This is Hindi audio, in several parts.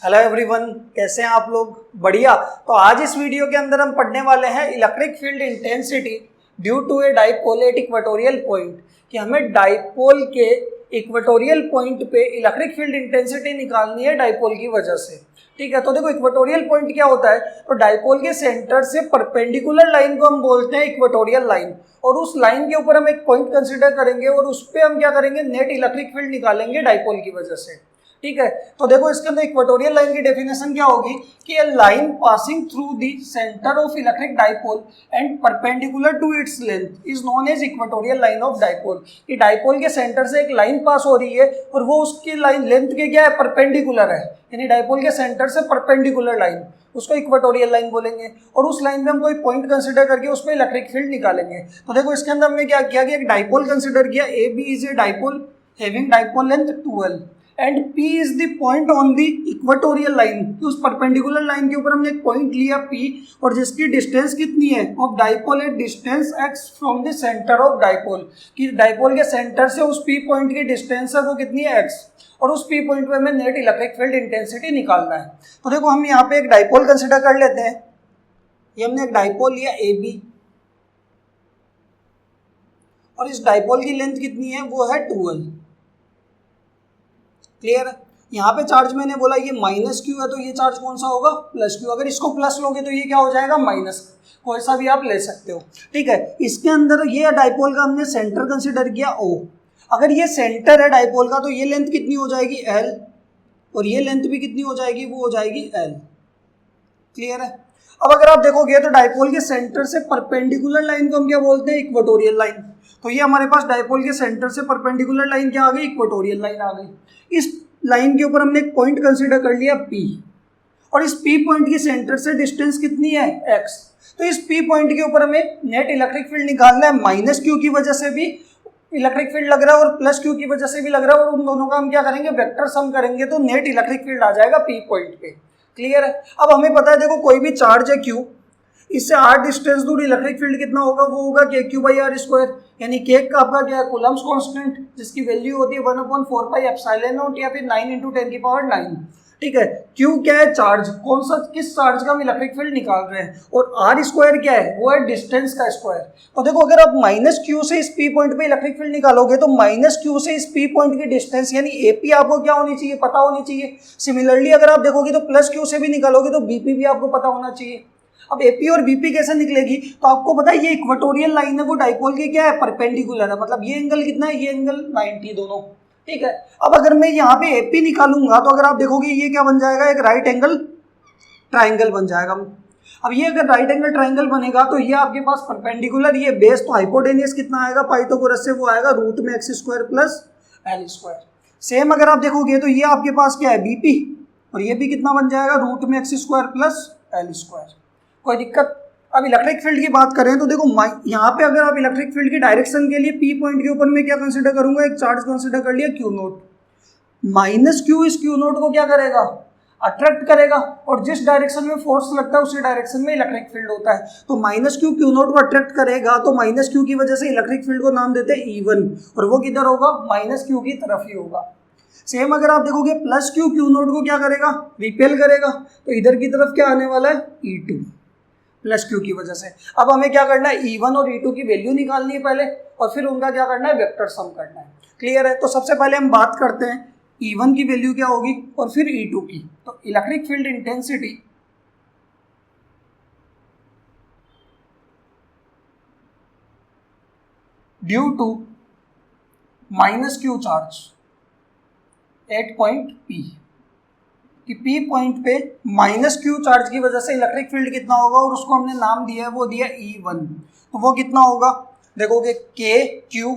हेलो एवरीवन, कैसे हैं आप लोग? बढ़िया। तो आज इस वीडियो के अंदर हम पढ़ने वाले हैं electric field intensity due to a dipole at equatorial point, कि हमें डाइपोल के इक्वेटोरियल पॉइंट पे इलेक्ट्रिक फील्ड इंटेंसिटी निकालनी है डाइपोल की वजह से। ठीक है, तो देखो इक्वेटोरियल पॉइंट क्या होता है, तो डाइपोल के सेंटर से परपेंडिकुलर लाइन को हम बोलते हैं इक्वेटोरियल लाइन, और उस लाइन के ऊपर हम एक पॉइंट कंसिडर करेंगे और उस पर हम क्या करेंगे, नेट इलेक्ट्रिक फील्ड निकालेंगे डाइपोल की वजह से। ठीक है, तो देखो इसके अंदर इक्वेटोरियल लाइन की डेफिनेशन क्या होगी कि a line passing through the centre of electric dipole and perpendicular to its length is known as equatorial line of dipole. कि डाइपोल के सेंटर से एक लाइन पास हो रही है और वो उसकी लाइन लेंथ के क्या है, परपेंडिकुलर है, यानी डाइपोल के सेंटर से परपेंडिकुलर लाइन, उसको इक्वेटोरियल लाइन बोलेंगे। और उस लाइन में हम कोई पॉइंट कंसिडर करके उस पर इलेक्ट्रिक फील्ड निकालेंगे। तो देखो इसके अंदर हमने क्या किया कि एक डाइपोल कंसिडर किया, A B is a dipole having dipole length 12 and P is the point on the equatorial line, कि उस परपेंडिकुलर लाइन के ऊपर हमने एक पॉइंट लिया P और जिसकी डिस्टेंस कितनी है of dipole at distance x from the centre of dipole, कि डाइपोल के सेंटर से उस P पॉइंट की डिस्टेंस है वो कितनी है x, और उस P पॉइंट पे हमें नेट इलेक्ट्रिक फील्ड इंटेंसिटी निकालना है। तो देखो हम यहाँ पे एक डाइपोल कंसिडर कर लेते हैं। ये हमने एक डाइपोल लिया AB और इस डाइपोल की लेंथ कितनी है, वो है 12। क्लियर है? यहाँ पे चार्ज मैंने बोला ये माइनस क्यू है, तो ये चार्ज कौन सा होगा, प्लस क्यू। अगर इसको प्लस लोगे तो ये क्या हो जाएगा, माइनस, कोई सा भी आप ले सकते हो। ठीक है, इसके अंदर ये डाइपोल का हमने सेंटर कंसिडर किया O। अगर ये सेंटर है डाइपोल का तो ये लेंथ कितनी हो जाएगी L, और ये लेंथ भी कितनी हो जाएगी, वो हो जाएगी L। क्लियर है? अब अगर आप देखोगे तो डाइपोल के सेंटर से परपेंडिकुलर लाइन को हम क्या बोलते हैं, इक्वेटोरियल लाइन। तो ये हमारे पास डाइपोल के सेंटर से परपेंडिकुलर लाइन क्या आ गई, इक्वेटोरियल लाइन आ गई। इस लाइन के ऊपर हमने एक पॉइंट कंसीडर कर लिया P, और इस P पॉइंट के सेंटर से डिस्टेंस कितनी है, x। तो इस P पॉइंट के ऊपर हमें नेट इलेक्ट्रिक फील्ड निकालना है। माइनस क्यू की वजह से भी इलेक्ट्रिक फील्ड लग रहा है और प्लस क्यू की वजह से भी लग रहा है, और उन दोनों का हम क्या करेंगे, वेक्टर सम करेंगे तो नेट इलेक्ट्रिक फील्ड आ जाएगा P पॉइंट पे। क्लियर है? अब हमें पता है, देखो कोई भी चार्ज है Q, इससे r डिस्टेंस दूर इलेक्ट्रिक फील्ड कितना होगा, वो होगा KQ/r², यानी के का आपका क्या है, कूलम्स कांस्टेंट, जिसकी वैल्यू होती है 1/4πε0 या फिर 9 × 10⁹। ठीक है, Q क्या है, चार्ज, कौन सा, किस चार्ज का हम इलेक्ट्रिक फील्ड निकाल रहे हैं, और r² क्या है, वो है डिस्टेंस का स्क्वायर। तो देखो अगर आप माइनस क्यू से इस P पॉइंट पे इलेक्ट्रिक फील्ड निकालोगे तो माइनस क्यू से इस P पॉइंट की डिस्टेंस यानी AP आपको क्या होनी चाहिए, पता होनी चाहिए। सिमिलरली अगर आप देखोगे तो प्लस क्यू से भी निकालोगे तो BP भी आपको पता होना चाहिए। अब AP और BP कैसे निकलेगी, तो आपको पता है ये इक्वेटोरियल लाइन है, वो डाइपोल के क्या है, परपेंडिकुलर है, मतलब ये एंगल कितना है, ये एंगल 90 दोनों। ठीक है, अब अगर मैं यहाँ पे AP निकालूंगा तो अगर आप देखोगे ये क्या बन जाएगा, एक राइट एंगल ट्राइंगल बन जाएगा। अब ये अगर राइट एंगल ट्राइंगल बनेगा तो ये आपके पास परपेंडिकुलर, ये बेस तो हाइपोटेनियस कितना आएगा पाइथागोरस से, वो आएगा √x² + L²। सेम अगर आप देखोगे तो ये आपके पास क्या है, BP, और ये भी कितना बन जाएगा, √x² + L²। कोई दिक्कत? अब इलेक्ट्रिक फील्ड की बात करें तो देखो यहाँ पे अगर आप इलेक्ट्रिक फील्ड की डायरेक्शन के लिए P पॉइंट के ऊपर में क्या कंसीडर करूंगा, एक चार्ज कंसीडर कर लिया Q0। माइनस क्यू इस Q0 को क्या करेगा, अट्रैक्ट करेगा, और जिस डायरेक्शन में फोर्स लगता है उसी डायरेक्शन में इलेक्ट्रिक फील्ड होता है। तो माइनस क्यू Q0 को अट्रैक्ट करेगा, तो माइनस क्यू की वजह से इलेक्ट्रिक फील्ड को नाम देते हैं E1, और वो किधर होगा, माइनस क्यू की तरफ ही होगा। सेम अगर आप देखोगे प्लस क्यू Q0 को क्या करेगा, रिपेल करेगा, तो इधर की तरफ क्या आने वाला है, E2, प्लस क्यू की वजह से। अब हमें क्या करना है, E1 और E2 की वैल्यू निकालनी है पहले, और फिर उनका क्या करना है, वेक्टर सम करना है। क्लियर है? तो सबसे पहले हम बात करते हैं E1 की वैल्यू क्या होगी और फिर E2 की। तो electric field intensity due to minus q charge at point P, कि P पॉइंट पे माइनस क्यू चार्ज की वजह से इलेक्ट्रिक फील्ड कितना होगा, और उसको हमने नाम दिया है, वो दिया E1। तो वो कितना होगा, देखोगे KQ,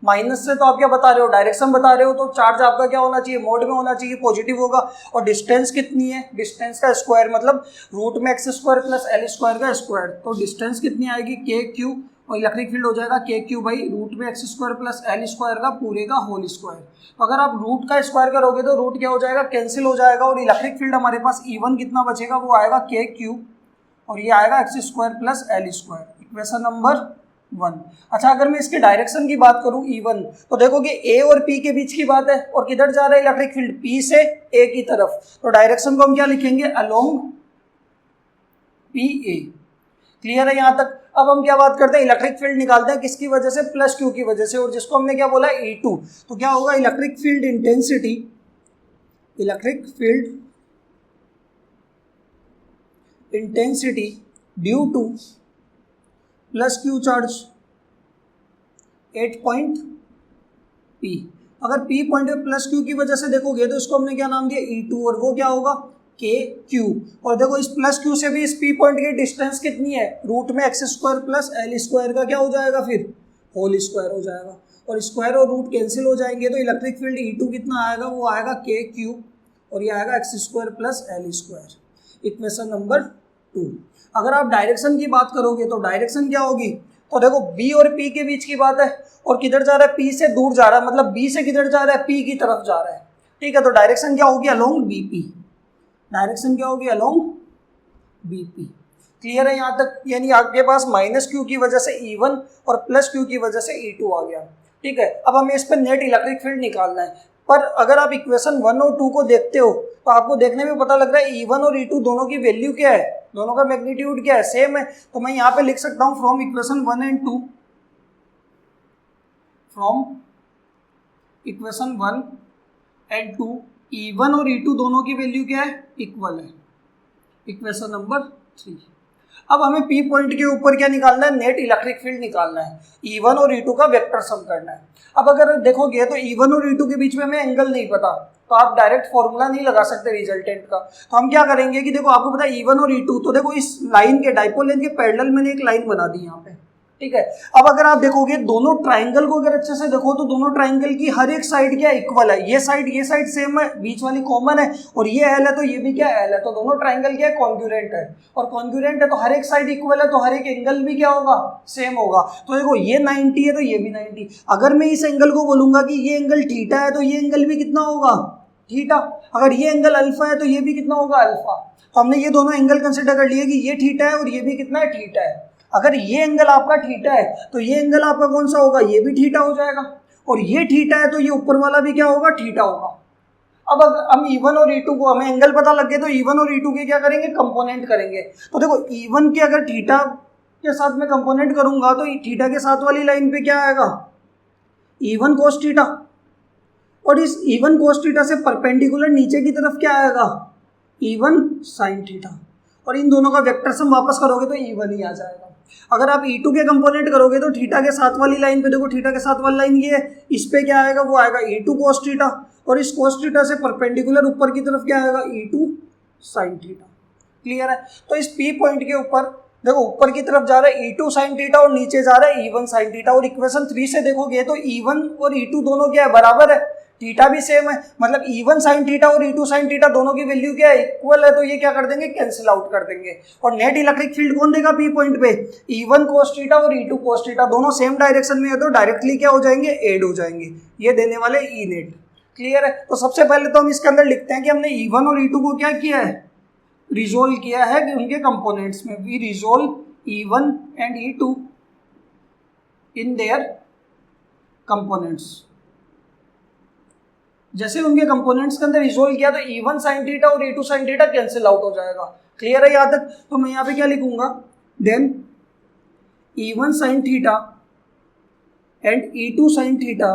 माइनस से तो आप क्या बता रहे हो, डायरेक्शन बता रहे हो, तो चार्ज आपका क्या होना चाहिए, मोड में होना चाहिए, पॉजिटिव होगा। और डिस्टेंस कितनी है, डिस्टेंस का स्क्वायर, मतलब √x² + L² का स्क्वायर। तो डिस्टेंस कितनी आएगी, KQ, और इलेक्ट्रिक फील्ड हो जाएगा KQ/√x² + L² का पूरे का होल स्क्वायर। तो अगर आप रूट का स्क्वायर करोगे तो रूट क्या हो जाएगा, कैंसिल हो जाएगा, और इलेक्ट्रिक फील्ड हमारे पास E1 कितना बचेगा, वो आएगा KQ, और ये आएगा x² + L²। Equation number 1। अच्छा, अगर मैं इसके डायरेक्शन की बात करूं E1, तो देखो कि ए और पी के बीच की बात है और किधर जा रहा है इलेक्ट्रिक फील्ड, पी से ए की तरफ, तो डायरेक्शन को हम क्या लिखेंगे, अलोंग पी ए। क्लियर है यहाँ तक। अब हम क्या बात करते हैं, इलेक्ट्रिक फील्ड निकालते हैं किसकी वजह से, प्लस क्यू की वजह से, और जिसको हमने क्या बोला E2, तो क्या होगा, electric field intensity, electric field intensity due two plus Q charge at point P. अगर पी पॉइंट पे प्लस क्यू की वजह से देखोगे तो इसको हमने क्या नाम दिया E2, और वो क्या होगा के क्यू। और देखो इस प्लस क्यू से भी इस पी पॉइंट की डिस्टेंस कितनी है, रूट में x square plus l square का क्या हो जाएगा, फिर होल स्क्वायर हो जाएगा, और स्क्वायर और रूट कैंसिल हो जाएंगे, तो इलेक्ट्रिक फील्ड E2 कितना आएगा, वो आएगा के क्यू, और ये आएगा x square plus l square. Equation number 2। अगर आप डायरेक्शन की बात करोगे तो डायरेक्शन क्या होगी, तो देखो बी और पी के बीच की बात है, और किधर जा रहा है, पी से दूर जा रहा है, मतलब बी से किधर जा रहा है, पी की तरफ जा रहा है। ठीक है, तो डायरेक्शन क्या होगी, अलोंग बीपी। डायरेक्शन क्या होगी, अलोंग बीपी। क्लियर है यहाँ तक। यानी आपके पास माइनस क्यू की वजह से E1 और प्लस क्यू की वजह से E2 आ गया। ठीक है, अब हमें इस पर नेट इलेक्ट्रिक फील्ड निकालना है। पर अगर आप इक्वेशन 1 और 2 को देखते हो तो आपको देखने में पता लग रहा है E1 और E2 दोनों की वैल्यू क्या है, दोनों का मैग्नीट्यूड क्या है, सेम है। तो मैं यहाँ पे लिख सकता हूँ from equation 1 and 2, from equation 1 and 2 E1 और E2 दोनों की वैल्यू क्या है, इक्वल है। Equation number 3। अब हमें P पॉइंट के ऊपर क्या निकालना है, नेट इलेक्ट्रिक फील्ड निकालना है, E1 और E2 का वेक्टर सम करना है। अब अगर देखोगे तो E1 और E2 के बीच में हमें एंगल नहीं पता, तो आप डायरेक्ट फॉर्मूला नहीं लगा सकते रिजल्टेंट का। तो हम क्या करेंगे कि देखो आपको पता है E1 और E2, तो देखो इस लाइन के डाइपोल लेंथ के पैरेलल मैंने एक लाइन बना दी यहाँ पे। ठीक है, अब अगर आप देखोगे दोनों ट्राइंगल को अगर अच्छे से देखो तो दोनों ट्राइंगल की हर एक साइड क्या इक्वल है, ये साइड सेम है, बीच वाली कॉमन है, और ये एल है तो ये भी क्या एल है, तो दोनों ट्राइंगल क्या है, कॉन्ग्रुएंट है। और कॉन्ग्रुएंट है तो हर एक साइड इक्वल है, तो हर एक एंगल भी क्या होगा, सेम होगा। तो देखो ये 90 है तो ये भी 90। अगर मैं इस एंगल को बोलूंगा कि ये एंगल थीटा है तो ये एंगल भी कितना होगा, थीटा। अगर ये एंगल अल्फा है तो ये भी कितना होगा, अल्फा। तो हमने ये दोनों एंगल कंसिडर कर लिए कि ये थीटा है और ये भी कितना है, थीटा है। अगर ये एंगल आपका थीटा है तो ये एंगल आपका कौन सा होगा, ये भी थीटा हो जाएगा, और ये थीटा है तो ये ऊपर वाला भी क्या होगा, थीटा होगा। अब अगर हम E1 और E2 को, हमें एंगल पता लग गया तो E1 और E2 के क्या करेंगे, कंपोनेंट करेंगे। तो देखो E1 के अगर थीटा के साथ में कंपोनेंट करूंगा तो थीटा के साथ वाली लाइन पे क्या आएगा, E1 cos थीटा, और इस E1 cos थीटा से परपेंडिकुलर नीचे की तरफ क्या आएगा, E1 sin थीटा, और इन दोनों का वेक्टर सम वापस करोगे तो E1 ही आ जाएगा। अगर आप E2 के कंपोनेंट करोगे तो थीटा के साथ वाली लाइन पे देखो, थीटा के साथ वाली लाइन ये है, इस पे क्या आएगा, वो आएगा E2 cos थीटा, और इस cos थीटा से परपेंडिकुलर ऊपर की तरफ क्या आएगा, E2 sin थीटा। क्लियर है। तो इस P पॉइंट के ऊपर देखो ऊपर की तरफ जा रहा है E2 sin थीटा और नीचे जा रहा है E1 sin थीटा, और इक्वेशन 3 से देखोगे तो E1 और E2 दोनों क्या है, बराबर है, थीटा भी सेम है, मतलब E1 sin थीटा और E2 sin थीटा दोनों की वैल्यू क्या है, इक्वल है। तो ये क्या कर देंगे, कैंसिल आउट कर देंगे। और नेट इलेक्ट्रिक फील्ड कौन देगा P पॉइंट पे, E1 cos थीटा और E2 cos थीटा, दोनों सेम डायरेक्शन में है तो डायरेक्टली क्या हो जाएंगे, ऐड हो जाएंगे, ये देने वाले E नेट। क्लियर है। तो सबसे पहले तो हम इसके अंदर लिखते हैं कि हमने E1 और E2 को क्या किया है, रिजोल्व किया है कि उनके कंपोनेंट्स में, we resolve E1 and E2 in their components. जैसे उनके कंपोनेंट्स के अंदर रिजोल्व किया तो E1 sin थीटा और E2 sin theta cancel out हो जाएगा। क्लियर है यहाँ तक। तो मैं यहाँ पे क्या लिखूंगा, then E1 sin theta and E2 sin theta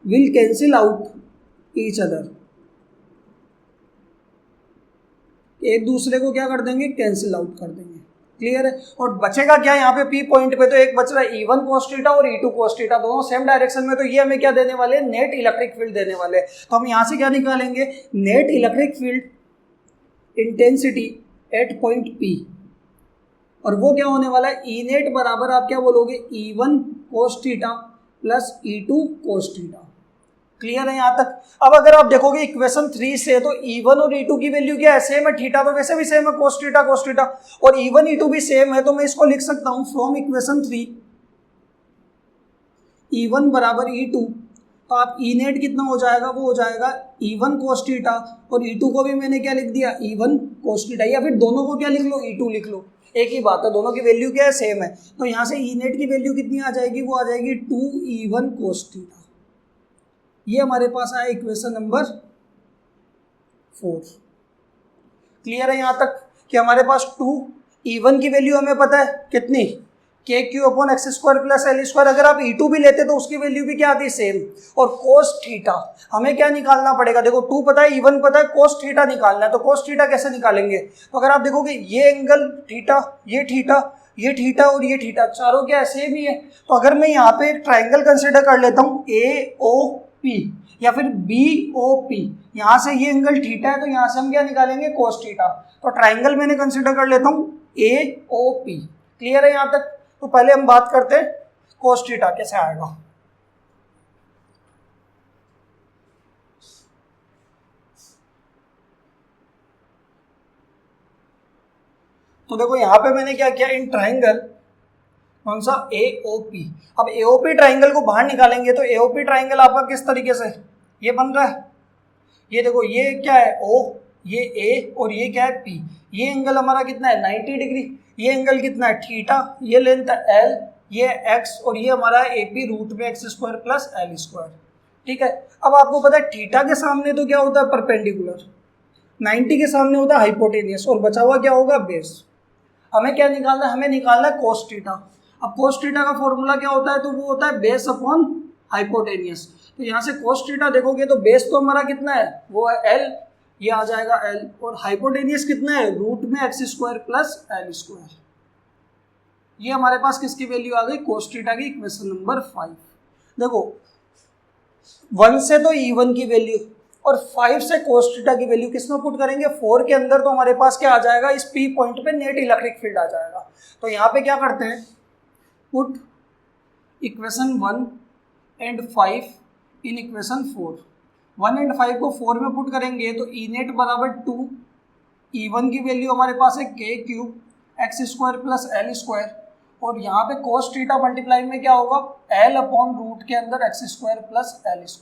will cancel out each other, एक दूसरे को क्या कर देंगे, कैंसिल आउट कर देंगे। क्लियर है। और बचेगा क्या यहाँ पे P पॉइंट पे, तो एक बच रहा है E1 cos थीटा और E2 cos थीटा, दोनों सेम डायरेक्शन में, तो ये हमें क्या देने वाले, नेट इलेक्ट्रिक फील्ड देने वाले। तो हम यहाँ से क्या निकालेंगे, net electric field intensity at point P, और वो क्या होने वाला है, E नेट बराबर आप क्या बोलोगे, E1 cos theta plus E2 cos theta. Clear है यहाँ तक। अब अगर आप देखोगे इक्वेशन 3 से तो E1 और E2 की वैल्यू क्या है, सेम है, थीटा तो वैसे भी सेम है, cos थीटा, और E1 E2 भी सेम है, तो मैं इसको लिख सकता हूं फ्रॉम इक्वेशन 3 E1 बराबर E2, तो आप E नेट कितना हो जाएगा, वो हो जाएगा E1 cos थीटा, और E2 को भी मैंने क्या लिख दिया, E1 कोस थीटा, या फिर दोनों को क्या लिख लो, E2 लिख लो, एक ही बात है, दोनों की वैल्यू क्या है, सेम है। तो यहाँ से ई नेट की वैल्यू कितनी आ जाएगी, वो आ जाएगी 2E1 कोस थीटा। ये हमारे पास आया इक्वेशन नंबर 4। क्लियर है यहाँ तक कि हमारे पास 2E1 की वैल्यू हमें पता है कितनी, KQ/x² प्लस L²। अगर आप E2 भी लेते तो उसकी वैल्यू भी क्या आती है, सेम। और कोस थीटा हमें क्या निकालना पड़ेगा, देखो 2 पता है, E1 पता है, कोस थीटा निकालना है। तो कोस थीटा कैसे निकालेंगे, तो अगर आप देखोगे ये एंगल थीटा, ये थीटा, ये थीटा और ये थीटा, चारों क्या सेम ही है। तो अगर मैं यहाँ पे एक ट्राइंगल कंसिडर कर लेता हूँ AOP या फिर BOP, यहाँ से ये एंगल थीटा है तो यहाँ से हम क्या निकालेंगे, कोस थीटा। तो ट्राइंगल मैंने कंसिडर कर लेता हूँ AOP। क्लियर है यहाँ तक। तो पहले हम बात करते हैं कोस थीटा कैसे आएगा। तो देखो यहाँ पे मैंने क्या किया, इन ट्राइंगल कौन सा, AOP। अब AOP ट्राइंगल को बाहर निकालेंगे तो AOP ट्राइंगल आपका किस तरीके से ये बन रहा है, ये देखो ये क्या है O, ये A और ये क्या है P। ये एंगल हमारा कितना है 90 डिग्री, ये एंगल कितना है थीटा, ये लेंथ है L, ये x और ये हमारा AP रूट में x² प्लस L²। ठीक है। अब आपको पता है थीटा के सामने तो क्या होता है, परपेंडिकुलर, 90 के सामने होता है हाइपोटेनियस, और बचा हुआ क्या होगा, बेस। हमें क्या निकालना है, हमें निकालना है कोस थीटा। अब कोस थीटा का फॉर्मूला क्या होता है, तो वो होता है बेस अपॉन हाइपोटेनियस। तो यहाँ से कोस थीटा देखोगे तो बेस तो हमारा कितना है, वो है L, ये आ जाएगा L, और हाइपोटेनियस कितना है, रूट में x² प्लस L²। ये हमारे पास किसकी वैल्यू आ गई, कोस थीटा की, इक्वेशन नंबर 5। देखो 1 से तो E1 की वैल्यू और 5 से कोस थीटा की वैल्यू किस में पुट करेंगे, 4 के अंदर, तो हमारे पास क्या आ जाएगा, इस P पॉइंट पे नेट इलेक्ट्रिक फील्ड आ जाएगा। तो यहाँ पे क्या करते हैं, put equation 1 and 5 in equation 4। 1 and 5 को 4 में पुट करेंगे तो ई नेट बराबर 2, E1 की वैल्यू हमारे पास है KQ/x² प्लस L², और यहाँ पे कोस थीटा मल्टीप्लाई में क्या होगा, L अपॉन रूट के अंदर x² प्लस L²।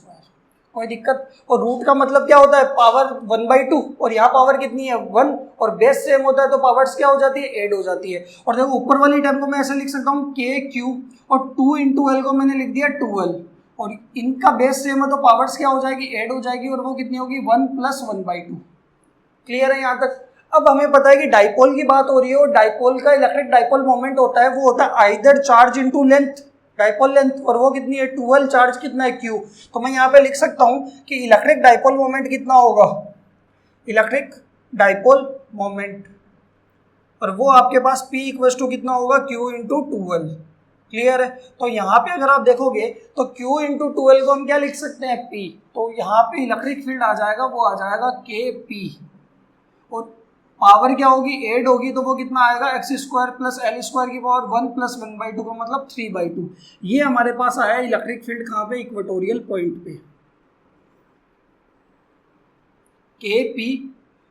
कोई दिक्कत। और रूट का मतलब क्या होता है, पावर 1/2, और यहाँ पावर कितनी है 1, और बेस सेम होता है तो पावर्स क्या हो जाती है, ऐड हो जाती है। और देखो ऊपर वाली टर्म को मैं ऐसे लिख सकता हूँ KQ, और 2 इंटू L को मैंने लिख दिया 2L, और इनका बेस सेम है तो पावर्स क्या हो जाएगी, ऐड हो जाएगी, और वो कितनी होगी 1 प्लस 1/2। क्लियर है यहाँ तक। अब हमें पता है कि डाइपोल की बात हो रही है, और डाइपोल का इलेक्ट्रिक डाइपोल मोमेंट होता है, वो होता है either charge into length, dipole length, और वो कितनी है 2L, चार्ज कितना है Q। तो मैं यहाँ पे लिख सकता हूँ कि इलेक्ट्रिक डाइपोल मोमेंट कितना होगा, इलेक्ट्रिक डाइपोल मोमेंट, और वो आपके पास P इक्वल टू कितना होगा, Q इंटू 2L। क्लियर है। तो यहाँ पे अगर आप देखोगे तो Q इंटू 2L को हम क्या लिख सकते हैं, P। तो यहाँ पे इलेक्ट्रिक फील्ड आ जाएगा, वो आ जाएगा KP, और पावर क्या होगी, ऐड होगी, तो वो कितना आएगा, x² प्लस L² की पावर 1 प्लस 1/2 का मतलब 3/2। ये हमारे पास आया इलेक्ट्रिक फील्ड कहाँ पे, इक्वेटोरियल पॉइंट पे। KP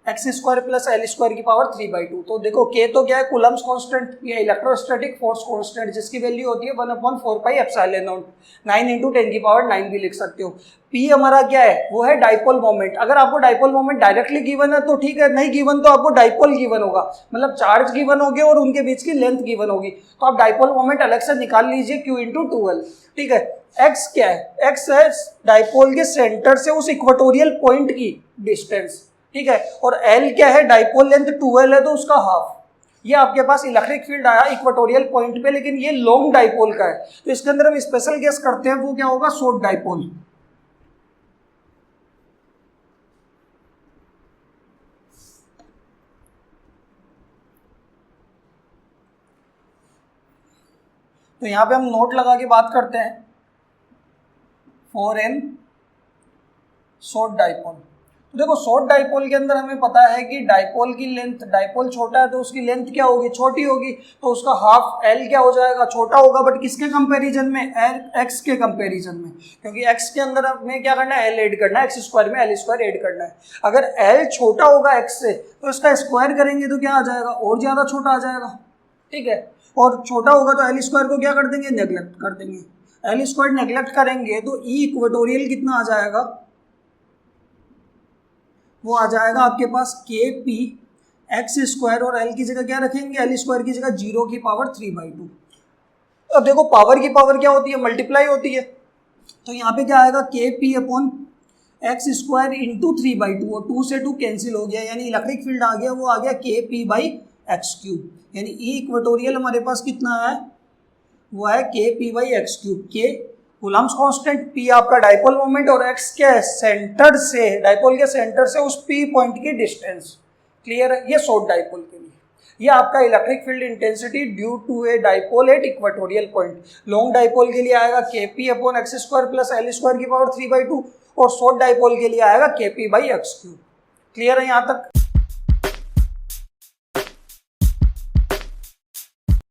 x² प्लस L² की पावर 3/2। तो देखो K तो क्या है, कूलम्स कांस्टेंट, या इलेक्ट्रोस्टैटिक फोर्स कांस्टेंट, जिसकी वैल्यू होती है 1/4πε0, 9 इंटू 10 की पावर 9 भी लिख सकते हो। P हमारा क्या है, वो है डाइपोल मोमेंट। अगर आपको डाइपोल मोमेंट डायरेक्टली गिवन है तो ठीक है, नहीं गिवन तो आपको डाइपोल गिवन होगा, मतलब चार्ज गिवन होगी और उनके बीच की लेंथ गिवन होगी, तो आप डाइपोल मोमेंट अलग से निकाल लीजिए, Q इंटू 2L। ठीक है। x क्या है, x है डाइपोल के सेंटर से उस इक्वेटोरियल पॉइंट की डिस्टेंस। ठीक है। और L क्या है, डाइपोल लेंथ 2L है तो उसका हाफ। ये आपके पास इलेक्ट्रिक फील्ड आया इक्वेटोरियल पॉइंट पे, लेकिन ये लॉन्ग डाइपोल का है, तो इसके अंदर हम स्पेशल गेस करते हैं, वो क्या होगा, शॉर्ट डाइपोल। तो यहां पे हम नोट लगा के बात करते हैं, 4n शॉर्ट डाइपोल। तो देखो शॉर्ट डाइपोल के अंदर हमें पता है कि डाइपोल की लेंथ, डाइपोल छोटा है तो उसकी लेंथ क्या होगी, छोटी होगी, तो उसका हाफ L क्या हो जाएगा, छोटा होगा, बट किसके कंपैरिजन में, x के कंपैरिजन में, क्योंकि x के अंदर हमें क्या करना है, L ऐड करना है, x² में L² ऐड करना है। अगर L छोटा होगा x से तो इसका स्क्वायर करेंगे तो क्या आ जाएगा, और ज़्यादा छोटा आ जाएगा। ठीक है। और छोटा होगा तो L² को क्या कर देंगे, नेग्लेक्ट कर देंगे। L² नेग्लेक्ट करेंगे तो E इक्वेटोरियल कितना आ जाएगा, वो आ जाएगा आपके पास KP एक्स स्क्वायर और एल की जगह क्या रखेंगे, एल स्क्वायर की जगह 0 की पावर 3/2। अब देखो पावर की पावर क्या होती है, मल्टीप्लाई होती है, तो यहाँ पे क्या आएगा k p upon x square into 3/2 और 2 से 2 कैंसिल हो गया, यानी इलेक्ट्रिक फील्ड आ गया, वो आ गया के पी बाई एक्स क्यूब, यानी ई इक्वेटोरियल हमारे पास कितना है, वो है k p by x cube. K Coulomb's constant, p आपका डाइपोल मोमेंट और एक्स के सेंटर से, डाइपोल के सेंटर से उस पी पॉइंट की डिस्टेंस। क्लियर है, ये शॉर्ट डाइपोल के लिए। ये आपका electric field intensity due to a dipole at equatorial point. Long dipole के लिए आएगा k p upon x square plus l square की पावर 3/2 और शॉर्ट डाइपोल के लिए आएगा k p by x cube. Clear है यहाँ तक।